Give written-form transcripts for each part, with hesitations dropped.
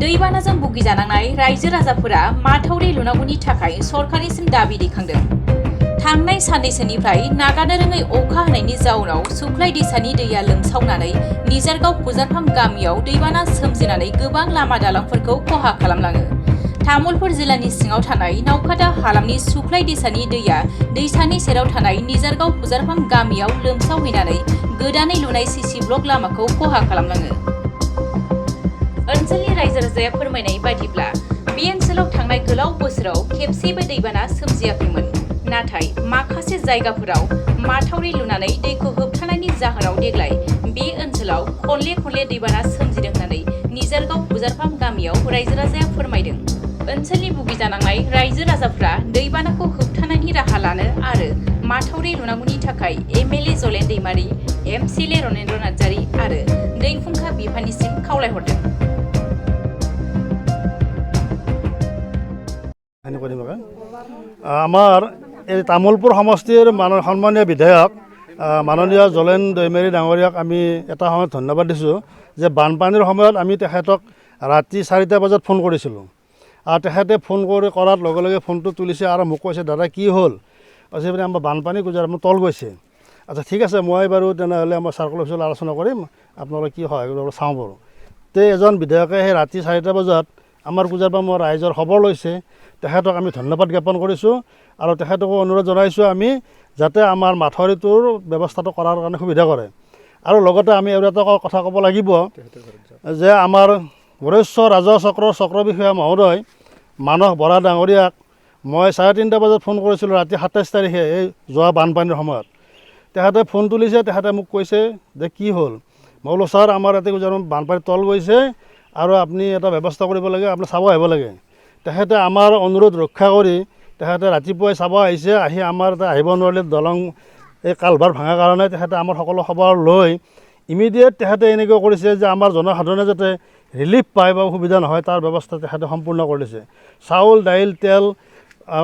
दैबानाजों भुगिजानांनाय रायजो राजाफोरा माथावरि लुनांगौनि थाखाय सरकारनिसिम दाबि दैखांदों। थांनाय साननैसोनिफ्राय नागारनो रोङै अखा हानायनि जाउनाव सुख्लाय दैसानि दैया लोमसावनानै निजारगाव फुजारफाम गामियाव दैबाना सोमजिनानै गोबां लामा दालांफोरखौ खहा खालामलाङो। तामुलपुर जिल्लानि सिङाव थानाय नावकाटा हालामनि सुख्लाय दैसानि दैया दैसानि सेराव थानाय निजारगाव फुजारफाम गामियाव लोमसावहैनानै गोदानै लुनाय सीसी ब्लक लामाखौ खहा खालामलाङो। ओनसोलनि रायजो राजाया फोरमायनाय बायदिब्ला बे ओनसोलाव थांनाय गोलाव बोसोराव खेबसेबो दैबाना सोमजियाखैमोन। नाथाय माखासे जायगाफोराव माथावरि लुनानै दैखौ होबथानायनि जाहोनाव देग्लाय बे ओनसोलाव खनले दैबाना सोमजिदों होननानै निजारगाव फुजारफाम गामियाव रायजो राजाया फोरमायदों। ओनसोलनि भुगिजानांनाय रायजो राजाफ्रा दैबानाखौ होबथानायनि राहा लानो आरो माथावरि लुनांगौनि थाखाय एमएलए जलेन दैमारि, एमसिएलए रनेन्द्र नार्जारि आरो दैफुंखा बिफाननिसिम खावलायहरदों। আমাৰ এই তামোলপুৰ সমষ্টিৰ সন্মানীয় বিধায়ক মাননীয় জলেন দৈমাৰী ডাঙৰীয়াক আমি এটা সময়ত ধন্যবাদ দিছোঁ যে বানপানীৰ সময়ত আমি তেখেতক ৰাতি 4টা বজাত ফোন কৰিছিলোঁ আৰু তেখেতে ফোন কৰাৰ লগে লগে ফোনটো তুলিছে আৰু মোক কৈছে দাদা কি হ'ল, কৈছে মানে আমাৰ বানপানী গুজাৰ মোৰ তল গৈছে। আচ্ছা ঠিক আছে, মই বাৰু তেনেহ'লে আমাৰ চাৰ্কল অফিচত আলোচনা কৰিম, আপোনালোকে কি সহায় কৰিব চাওঁ বাৰু। তে এজন বিধায়কে সেই ৰাতি 4টা বজাত আমাৰ গুজাৰপামৰ ৰাইজৰ খবৰ লৈছে। তেখেতক আমি ধন্যবাদ জ্ঞাপন কৰিছোঁ আৰু তেখেতকো অনুৰোধ জনাইছোঁ আমি যাতে আমাৰ মাথৰিটোৰ ব্যৱস্থাটো কৰাৰ কাৰণে সুবিধা কৰে। আৰু লগতে আমি আৰু এটা কথা ক'ব লাগিব যে আমাৰ গৰেশ্বৰ ৰাজহ চক্ৰ বিষয়া মহোদয় মানস বৰা ডাঙৰীয়াক মই 3:30 বজাত ফোন কৰিছিলোঁ ৰাতি 27 তাৰিখে এই যোৱা বানপানীৰ সময়ত। তেখেতে ফোন তুলিছে, তেখেতে মোক কৈছে যে কি হ'ল। মই বোলো ছাৰ আমাৰ ইয়াতে বানপানীৰ তল গৈছে আৰু আপুনি এটা ব্যৱস্থা কৰিব লাগে, আপুনি চাব আহিব লাগে। তেখেতে আমাৰ অনুৰোধ ৰক্ষা কৰি তেখেতে ৰাতিপুৱাই চাব আহিছে, আহি আমাৰ এটা আহিব নোৱাৰিলে দলং এই কালভাৰ ভাঙাৰ কাৰণে তেখেতে আমাৰ সকলো খবৰ লৈ ইমিডিয়েট তেখেতে এনেকুৱা কৰিছে যে আমাৰ জনসাধাৰণে যাতে ৰিলিফ পায় বা সুবিধা নহয় তাৰ ব্যৱস্থা তেখেতে সম্পূৰ্ণ কৰিছে। চাউল, দাইল, তেল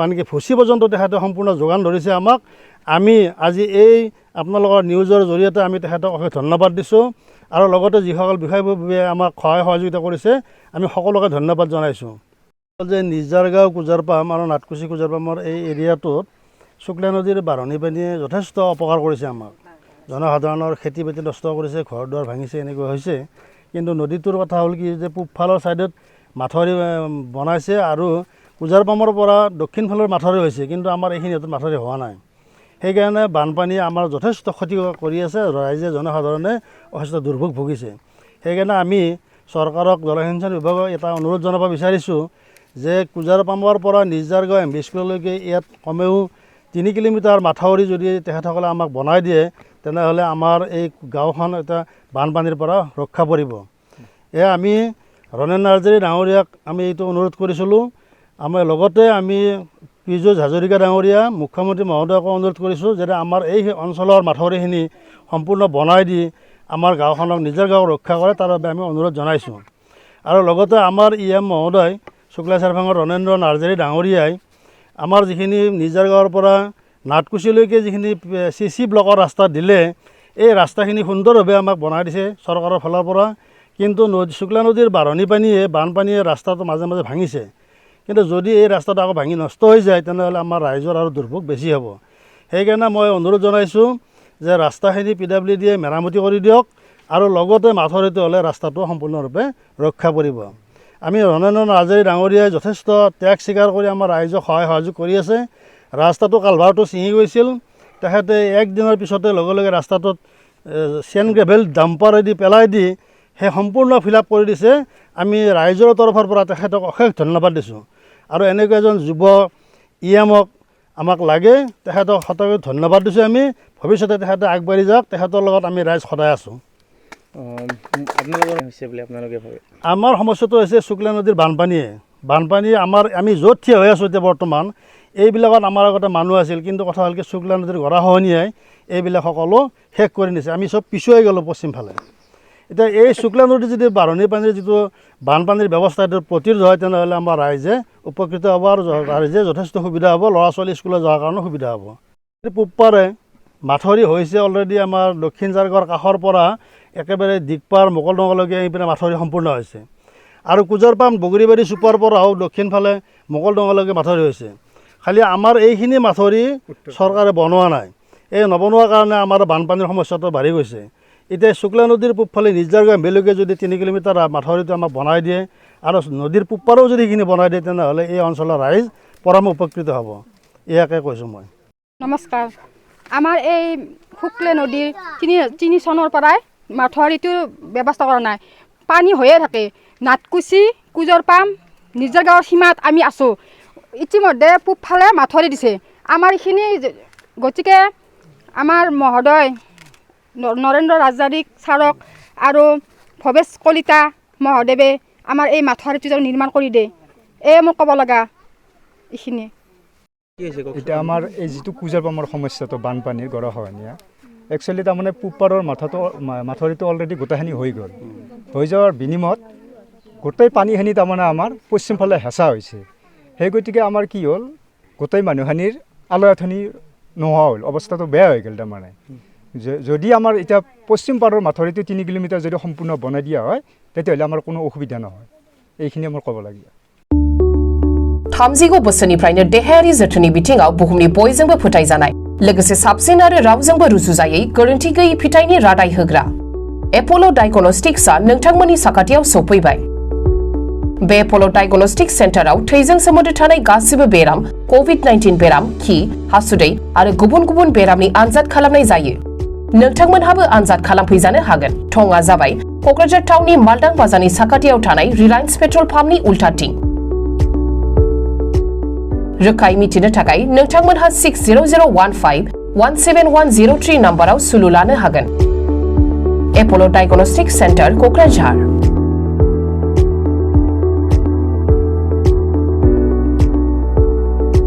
আনকি ভুচি পৰ্যন্ত তেখেতে সম্পূৰ্ণ যোগান ধৰিছে আমাক। আমি আজি এই আপোনালোকৰ নিউজৰ জৰিয়তে আমি তেখেতক অশেষ ধন্যবাদ দিছোঁ আৰু লগতে যিসকল বিষয়ববীয়াই আমাক সহায় সহযোগিতা কৰিছে আমি সকলোকে ধন্যবাদ জনাইছোঁ। যে নিজাৰগাঁও কুজাৰপাম আৰু নাটকুছি কুজাৰপামৰ এই এৰিয়াটোত শুক্লা নদীৰ বাঢ়নী পানীয়ে যথেষ্ট অপকাৰ কৰিছে আমাক। জনসাধাৰণৰ খেতি বাতি নষ্ট কৰিছে, ঘৰ দুৱাৰ ভাঙিছে, এনেকুৱা হৈছে। কিন্তু নদীটোৰ কথা হ'ল কি যে পূবফালৰ ছাইডত মাথৰি বনাইছে আৰু কুজাৰপামৰ পৰা দক্ষিণ ফালৰ মাথৰি হৈছে, কিন্তু আমাৰ এইখিনিত মাথৰি হোৱা নাই। সেইকাৰণে বানপানীয়ে আমাৰ যথেষ্ট ক্ষতি কৰি আছে, ৰাইজে জনসাধাৰণে যথেষ্ট দুৰ্ভোগ ভুগিছে। সেইকাৰণে আমি চৰকাৰক জলসিঞ্চন বিভাগক এটা অনুৰোধ জনাব বিচাৰিছোঁ যে কুজাৰপামৰ পৰা নিজাৰগাঁও এম ভি স্কুললৈকে ইয়াত কমেও 3 কিলোমিটাৰ মাথাউৰি যদি তেখেতসকলে আমাক বনাই দিয়ে তেনেহ'লে আমাৰ এই গাঁওখন এটা বানপানীৰ পৰা ৰক্ষা পৰিব। এয়া আমি ৰনেন নাৰ্জাৰী ডাঙৰীয়াক আমি এইটো অনুৰোধ কৰিছিলোঁ। আমাৰ লগতে আমি পীযুষ হাজৰিকা ডাঙৰীয়া মুখ্যমন্ত্ৰী মহোদয়কো অনুৰোধ কৰিছোঁ যে আমাৰ এই অঞ্চলৰ মাথাউৰিখিনি সম্পূৰ্ণ বনাই দি আমাৰ গাঁওখনক নিজৰ গাঁও ৰক্ষা কৰে, তাৰ বাবে আমি অনুৰোধ জনাইছোঁ। আৰু লগতে আমাৰ EM মহোদয় শুক্লা চাৰভাঙৰ ৰনেন্দ্ৰ নাৰ্জাৰী ডাঙৰীয়াই আমাৰ যিখিনি নিজাৰগাঁৱৰ পৰা নাটকুছিলৈকে যিখিনি CC ব্লকৰ ৰাস্তা দিলে, এই ৰাস্তাখিনি সুন্দৰভাৱে আমাক বনাই দিছে চৰকাৰৰ ফালৰ পৰা। কিন্তু শুক্লা নদীৰ বাঢ়নী পানীয়ে বানপানীয়ে ৰাস্তাটো মাজে মাজে ভাঙিছে। কিন্তু যদি এই ৰাস্তাটো আকৌ ভাঙি নষ্ট হৈ যায় তেনেহ'লে আমাৰ ৰাইজৰ আৰু দুৰ্ভোগ বেছি হ'ব। সেইকাৰণে মই অনুৰোধ জনাইছোঁ যে ৰাস্তাখিনি PWD মেৰামতি কৰি দিয়ক আৰু লগতে মাথৰিটো হ'লে ৰাস্তাটো সম্পূৰ্ণৰূপে ৰক্ষা পৰিব। আমি ৰনেন্দ্ৰ নাৰ্জাৰী ডাঙৰীয়াই যথেষ্ট ত্যাগ স্বীকাৰ কৰি আমাৰ ৰাইজক সহায় সহযোগ কৰি আছে। ৰাস্তাটো কালভাৰটো ছিঙি গৈছিল, তেখেতে একদিনৰ পিছতে লগে লগে ৰাস্তাটোত চেন গ্ৰেভেল ডাম্পাৰেদি পেলাই দি সেই সম্পূৰ্ণ ফিল আপ কৰি দিছে। আমি ৰাইজৰ তৰফৰ পৰা তেখেতক অশেষ ধন্যবাদ দিছোঁ। আৰু এনেকুৱা এজন যুৱ EMক আমাক লাগে, তেখেতক সঁচাকৈ ধন্যবাদ দিছোঁ। আমি ভৱিষ্যতে তেখেতে আগবাঢ়ি যাওক, তেখেতৰ লগত আমি ৰাইজ সদায় আছোঁ। আপোনালোকৰ হৈছে বুলি আপোনালোকে ভাবে? আমাৰ সমস্যাটো হৈছে শুক্লা নদীৰ বানপানী আমি য'ত থিয় হৈ আছোঁ এতিয়া বৰ্তমান এইবিলাকত আমাৰ আগতে মানুহ আছিল, কিন্তু কথা হ'ল কি শুক্লা নদীৰ গৰাখহনীয়াই এইবিলাক সকলো শেষ কৰি নিছে। আমি চব পিছুৱাই গ'লোঁ পশ্চিম ফালে। এতিয়া এই শুক্লা নদীৰ যদি বাঢ়নী পানীৰ যিটো বানপানীৰ ব্যৱস্থা এইটো প্ৰতিৰোধ হয় তেনেহ'লে আমাৰ ৰাইজে উপকৃত হ'ব আৰু ৰাইজে যথেষ্ট সুবিধা হ'ব, ল'ৰা ছোৱালী স্কুলত যোৱাৰ কাৰণে সুবিধা হ'ব। পূবপাৰে মাথৰি হৈছে অলৰেডি আমাৰ দক্ষিণ জাৰগাঁৱৰ কাষৰ পৰা একেবাৰে দিগপাৰ মোকলডোঙালৈকে এইপিনে মাথৰি সম্পূৰ্ণ হৈছে। আৰু কুজাৰ পাম বগৰীবাৰী চুপাৰ পৰাও দক্ষিণ ফালে মোকলডোঙালৈকে মাথাউৰি হৈছে খালি আমাৰ এইখিনি মাথাউৰি চৰকাৰে বনোৱা নাই এই নবনোৱাৰ কাৰণে আমাৰ বানপানীৰ সমস্যাটো বাঢ়ি গৈছে এতিয়া শুক্লা নদীৰ পূবফালে নিজাৰগাঁও এমএলএকে যদি 3 কিলোমিটাৰ মাথাউৰিটো আমাক বনাই দিয়ে আৰু নদীৰ পূবপাৰেও যদি সেইখিনি বনাই দিয়ে তেনেহ'লে এই অঞ্চলৰ ৰাইজ পৰম উপকৃত হ'ব ইয়াকে কৈছোঁ মই নমস্কাৰ আমাৰ এই শুক্লা নদীৰ 3 চনৰ পৰাই মাথাউৰিটোৰ ব্যৱস্থা কৰা নাই পানী হৈয়ে থাকে নাটকুচি কুজৰ পাম নিজৰ গাঁৱৰ সীমাত আমি আছোঁ ইতিমধ্যে পূবফালে মাথাউৰি দিছে আমাৰ এইখিনি গতিকে আমাৰ মহোদয় নৰেন্দ্ৰ ৰাজাৰিক ছাৰক আৰু ভৱেশ কলিতা মহোদয়ে আমাৰ এই মাথাউৰিটো নিৰ্মাণ কৰি দিয়ে এই মোৰ ক'ব লগা এইখিনি এতিয়া আমাৰ এই যিটো কুজাৰ পামৰ সমস্যাটো বানপানীৰ গৰাখহনীয়া একচুৱেলি তাৰমানে পূবপাৰৰ মাথাউৰিটো অলৰেডি গোটেইখিনি হৈ গ'ল হৈ যোৱাৰ বিনিময়ত গোটেই পানীখিনি তাৰমানে আমাৰ পশ্চিমফালে হেঁচা হৈছে সেই গতিকে আমাৰ কি হ'ল গোটেই মানুহখিনিৰ আলয়থনি নোহোৱা হ'ল অৱস্থাটো বেয়া হৈ গ'ল তাৰমানে যদি আমাৰ এতিয়া পশ্চিম পাৰৰ মাথাউৰিটো 3 কিলোমিটাৰ যদি সম্পূৰ্ণ বনাই দিয়া হয় তেতিয়াহ'লে আমাৰ কোনো অসুবিধা নহয় এইখিনি আমাৰ ক'ব লাগিব 30 बोसोरनिफ्रायनो देहायारि जोथोननि बिथिङाव बुहुमनि बयजोंबो फोथायजानाय लोगोसे साबसिन आरो रावजोंबो रुजुजायै गोरोन्थि गैयै फिथाइनि रादाय होग्रा एप'ल' डायग्नोस्टिक्सआ नोंथांमोननि साखाथियाव सौफैबाय बे एप'ल' डायग्नोस्टिक्स सेन्टाराव थैजों सोमोन्दो थानाय गासिबो बेराम कोविड-19 बेराम खि हासुदै आरो गुबुन गुबुन बेरामनि आनजाद खालामनाय जायो नोंथांमोनहाबो आनजाद खालामफैजानो हागोन थंआ जाबाय क'क्राझार टाउननि मालदां बाजारनि साखाथियाव थानाय रिलायन्स पेट्रल पाम्पनि उल्टाथिं रोखायै मिथिनो थाखाय नोंथांमोनहा 60015-17103 नाम्बाराव सुलु लानो हागोन एप'ल' डायग्नोस्टिक्स सेन्टार क'क्राझार